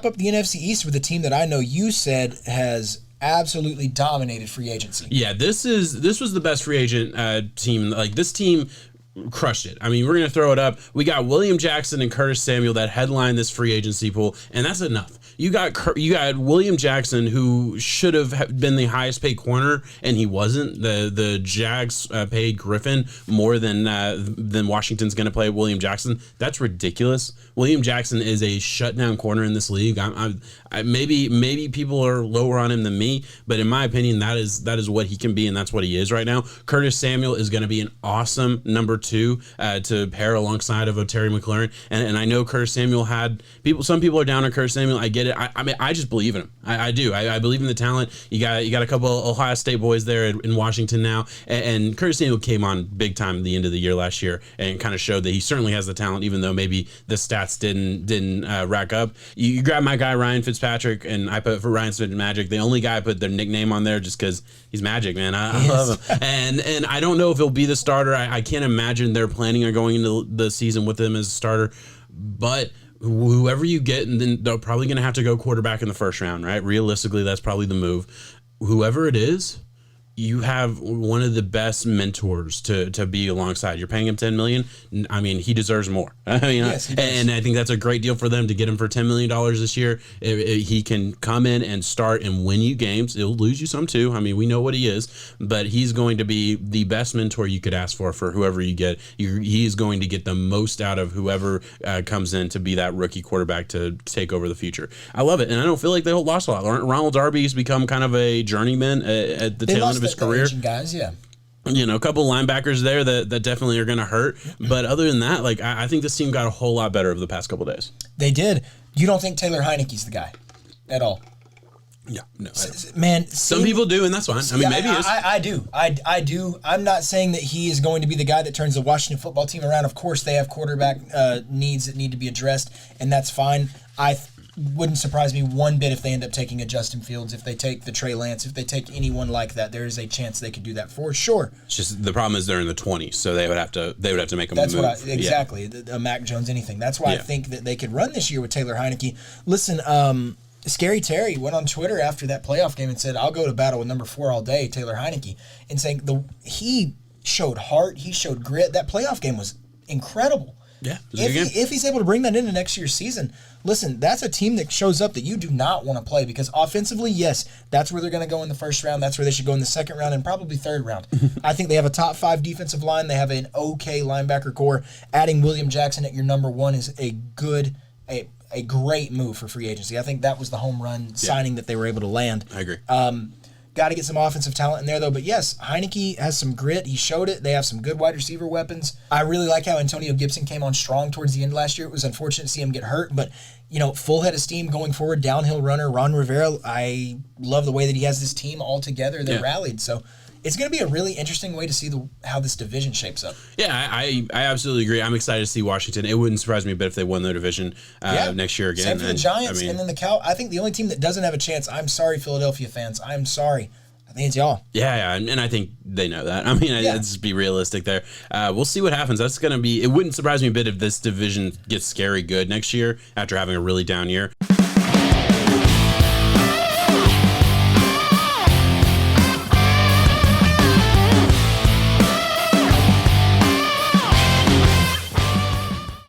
wrap up the NFC East with a team that I know you said has absolutely dominated free agency. Yeah, this was the best free agent team. Like, this team crushed it. I mean, we're going to throw it up. We got William Jackson and Curtis Samuel that headlined this free agency pool, and that's enough. You got William Jackson, who should have been the highest paid corner, and he wasn't. The Jags paid Griffin more than Washington's going to pay William Jackson. That's ridiculous. William Jackson is a shutdown corner in this league. Maybe people are lower on him than me, but in my opinion, that is what he can be, and that's what he is right now. Curtis Samuel is going to be an awesome number 2 to pair alongside of Terry McLaurin, and I know Curtis Samuel had people. Some people are down on Curtis Samuel. I get it. I mean, I just believe in him. I do. I believe in the talent. You got a couple of Ohio State boys there in Washington now, and Curtis Samuel came on big time at the end of the year last year and kind of showed that he certainly has the talent, even though maybe the stats didn't rack up. You grab my guy Ryan Fitzpatrick, and I put for Ryan Fitzmagic. The only guy I put their nickname on there just because he's magic, man. I love him, and I don't know if he'll be the starter. I can't imagine they're planning on going into the season with him as a starter, but whoever you get, and then they're probably going to have to go quarterback in the first round, right? Realistically, that's probably the move. Whoever it is, you have one of the best mentors to be alongside. You're paying him $10 million. I mean, he deserves more. I mean, yes, and I think that's a great deal for them to get him for $10 million this year. He can come in and start and win you games. He'll lose you some too. I mean, we know what he is, but he's going to be the best mentor you could ask for whoever you get. He's going to get the most out of whoever comes in to be that rookie quarterback to take over the future. I love it, and I don't feel like they lost a lot. Ronald Darby's become kind of a journeyman at the tail end of his career. Guys, yeah. You know, a couple linebackers there that definitely are going to hurt. But other than that, like, I think this team got a whole lot better over the past couple of days. They did. You don't think Taylor Heineke's the guy at all? No. Man, some people do, and that's fine. I mean, maybe he is. I do. I do. I'm not saying that he is going to be the guy that turns the Washington football team around. Of course, they have quarterback needs that need to be addressed, and that's fine. Wouldn't surprise me one bit if they end up taking a Justin Fields, if they take the Trey Lance, if they take anyone like that. There is a chance they could do that for sure. It's just the problem is they're in the 20s, so they would have to make a move. That's exactly. A Mac Jones, anything. That's why I think that they could run this year with Taylor Heineke. Listen, Scary Terry went on Twitter after that playoff game and said, "I'll go to battle with number 4 all day, Taylor Heineke," and saying he showed heart, he showed grit. That playoff game was incredible. Yeah, if he's able to bring that into next year's season, listen, that's a team that shows up that you do not want to play, because offensively, yes, that's where they're going to go in the first round. That's where they should go in the second round and probably third round. I think they have a top 5 defensive line. They have an okay linebacker core. Adding William Jackson at your number 1 is a great move for free agency. I think that was the home run signing that they were able to land. I agree. Got to get some offensive talent in there, though. But yes, Heineke has some grit. He showed it. They have some good wide receiver weapons. I really like how Antonio Gibson came on strong towards the end of last year. It was unfortunate to see him get hurt, but, full head of steam going forward, downhill runner. Ron Rivera, I love the way that he has this team all together. They're rallied. So it's going to be a really interesting way to see how this division shapes up. Yeah, I absolutely agree. I'm excited to see Washington. It wouldn't surprise me a bit if they won their division next year again. Same for the Giants, and then the Cow. I think the only team that doesn't have a chance, I'm sorry, Philadelphia fans. I'm sorry. I think it's y'all. Yeah, and I think they know that. I mean, let's be realistic there. We'll see what happens. That's going to be – it wouldn't surprise me a bit if this division gets scary good next year after having a really down year.